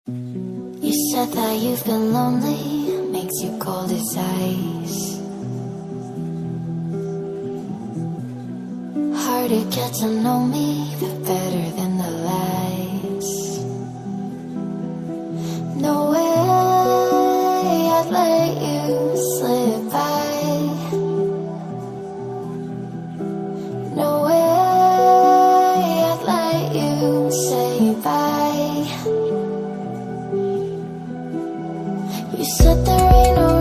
You said that you've been lonely, makes you cold as ice. Hard to get to know me, but better than the lies. No way I'd let you slip by. No way I'd let you say bye. You said there ain't no